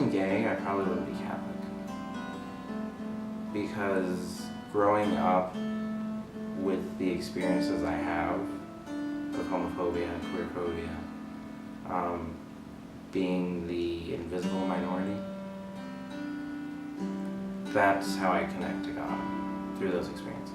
wasn't gay, I probably wouldn't be Catholic. Because growing up with the experiences I have of homophobia and queerphobia, being the invisible minority, that's how I connect to God, through those experiences.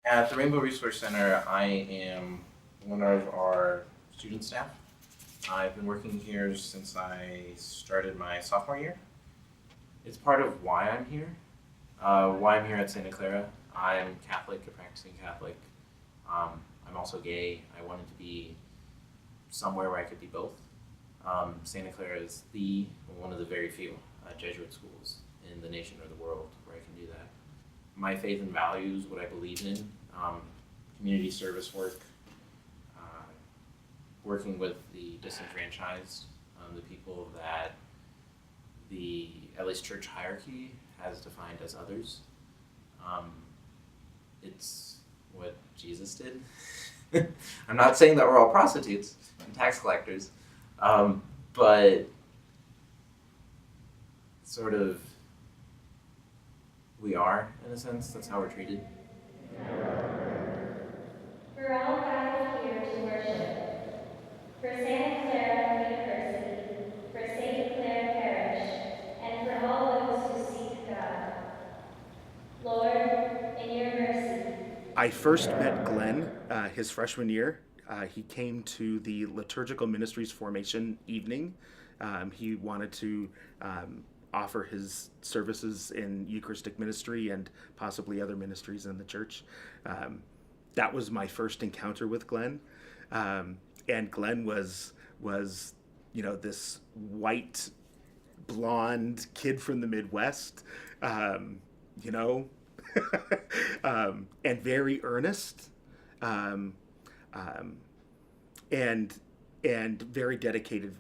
At the Rainbow Resource Center, I am one of our student staff. I've been working here since I started my sophomore year. It's part of why I'm here. Why I'm here at Santa Clara. I'm Catholic, a practicing Catholic. I'm also gay. I wanted to be somewhere where I could be both. Santa Clara is one of the very few Jesuit schools in the nation or the world where I can do that. My faith and values, what I believe in, community service work, working with the disenfranchised, the people that the, at least church hierarchy has defined as others. It's what Jesus did. I'm not saying that we're all prostitutes and tax collectors, but sort of we are, in a sense. That's how we're treated. We're all gathered here to worship. For Santa Clara University, for St. Clair Parish, and for all those who seek God. Lord, in your mercy. I first met Glen his freshman year. He came to the liturgical ministries formation evening. He wanted to offer his services in Eucharistic ministry and possibly other ministries in the church. That was my first encounter with Glen. And Glen was this white, blonde kid from the Midwest, and very earnest, and very dedicated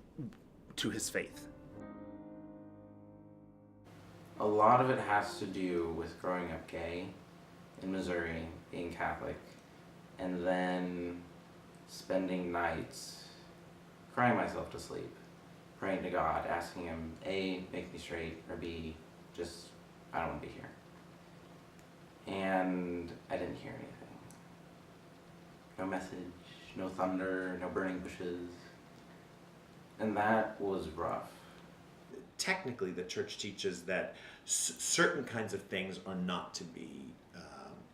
to his faith. A lot of it has to do with growing up gay in Missouri, being Catholic, and then spending nights crying myself to sleep, praying to God, asking him, A, make me straight, or B, just, I don't want to be here. And I didn't hear anything. No message, no thunder, no burning bushes. And that was rough. Technically, the church teaches that certain kinds of things are not to be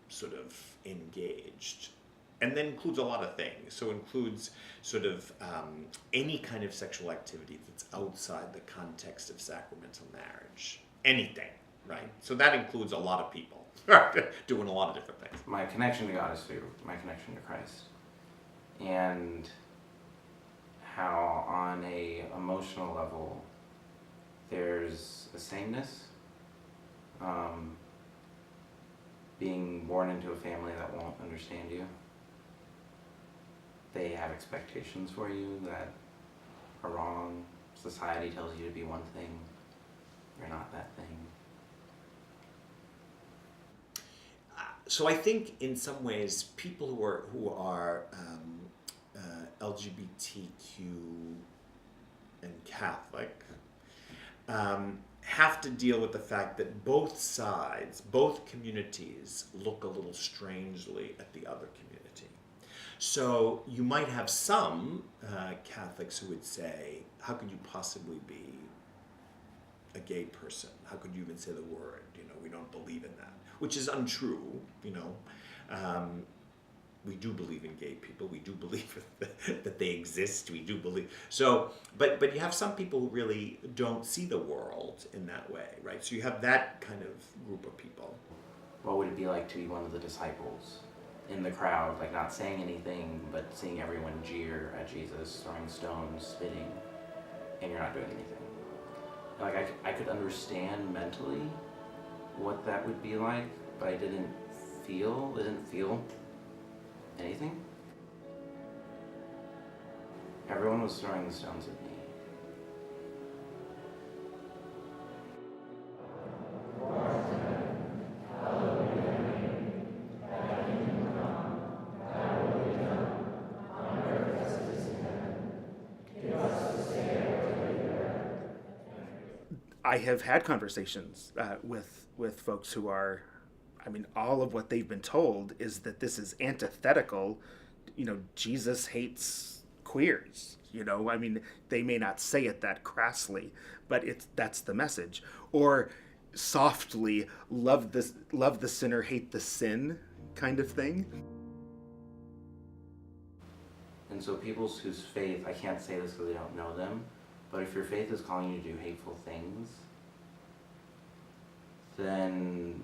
sort of engaged. And that includes a lot of things. So it includes sort of any kind of sexual activity that's outside the context of sacramental marriage. Anything, right? So that includes a lot of people doing a lot of different things. My connection to God is through my connection to Christ. And how on a emotional level, there's a sameness. Being born into a family that won't understand you. They have expectations for you that are wrong. Society tells you to be one thing. You're not that thing. So I think in some ways people who are LGBTQ and Catholic have to deal with the fact that both sides, both communities look a little strangely at the other community. So you might have some Catholics who would say, how could you possibly be a gay person? How could you even say the word? We don't believe in that, which is untrue. We do believe in gay people. We do believe that they exist. We do believe. So, but you have some people who really don't see the world in that way, right? So you have that kind of group of people. What would it be like to be one of the disciples in the crowd, like not saying anything, but seeing everyone jeer at Jesus, throwing stones, spitting, and you're not doing anything? Like I could understand mentally what that would be like, but I didn't feel anything. Everyone was throwing the stones at me. I have had conversations with folks who are, I mean, all of what they've been told is that this is antithetical. Jesus hates queers. I mean, they may not say it that crassly, but that's the message. Or softly, love the sinner, hate the sin, kind of thing. And so people whose faith, I can't say this because I don't know them, but if your faith is calling you to do hateful things, then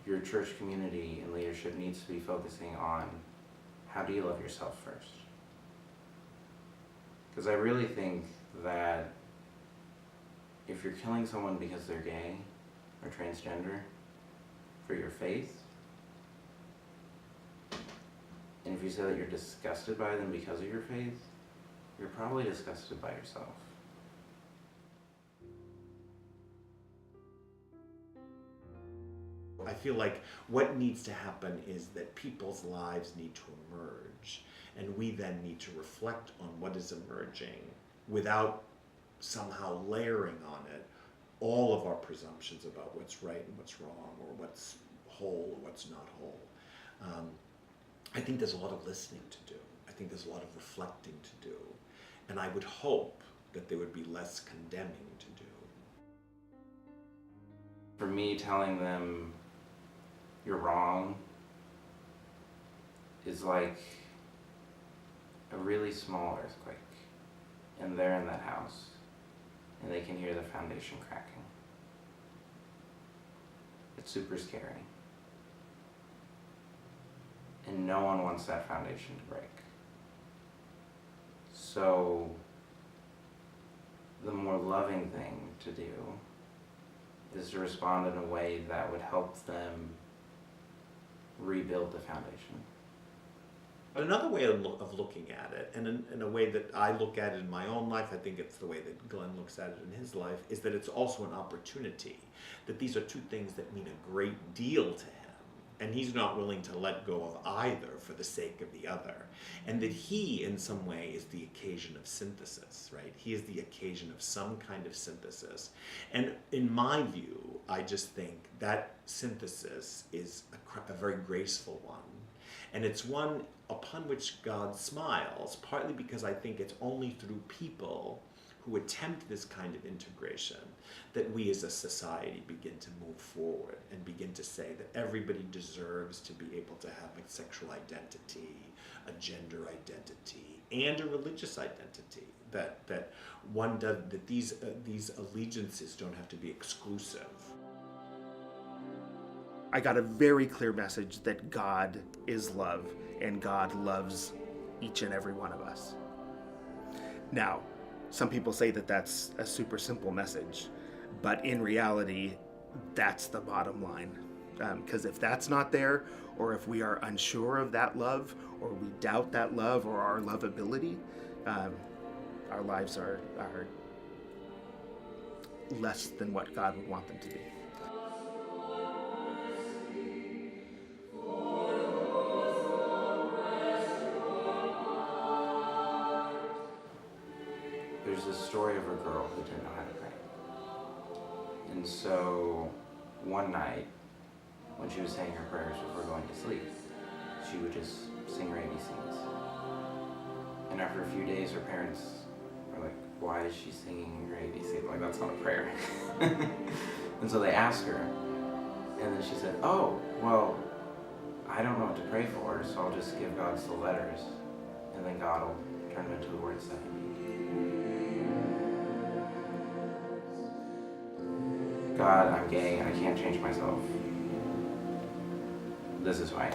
your church community and leadership needs to be focusing on how do you love yourself first. Because I really think that if you're killing someone because they're gay or transgender for your faith, and if you say that you're disgusted by them because of your faith, you're probably disgusted by yourself. I feel like what needs to happen is that people's lives need to emerge, and we then need to reflect on what is emerging without somehow layering on it all of our presumptions about what's right and what's wrong, or what's whole or what's not whole. I think there's a lot of listening to do. I think there's a lot of reflecting to do. And I would hope that there would be less condemning to do. For me, telling them you're wrong is like a really small earthquake. And they're in that house, and they can hear the foundation cracking. It's super scary. And no one wants that foundation to break. So the more loving thing to do is to respond in a way that would help them rebuild the foundation. Another way of looking at it, and in a way that I look at it in my own life, I think it's the way that Glen looks at it in his life, is that it's also an opportunity. That these are two things that mean a great deal to him, and he's not willing to let go of either for the sake of the other. And that he, in some way, is the occasion of synthesis, right? He is the occasion of some kind of synthesis. And in my view, I just think that synthesis is a very graceful one. And it's one upon which God smiles, partly because I think it's only through people who attempt this kind of integration that we as a society begin to move forward and begin to say that everybody deserves to be able to have a sexual identity, a gender identity, and a religious identity. That one does, that these allegiances don't have to be exclusive. I got a very clear message that God is love, and God loves each and every one of us. Now, some people say that that's a super simple message, but in reality, that's the bottom line. Because if that's not there, or if we are unsure of that love, or we doubt that love or our lovability, our lives are less than what God would want them to be. There's this story of a girl who didn't know how to pray. And so one night, when she was saying her prayers before going to sleep, she would just sing her ABCs. And after a few days, her parents were like, why is she singing her ABCs? Like, that's not a prayer. And so they asked her, and then she said, oh, well, I don't know what to pray for, so I'll just give God the letters, and then God will turn them into the words that I need. God, I'm gay, I can't change myself. This is who I am.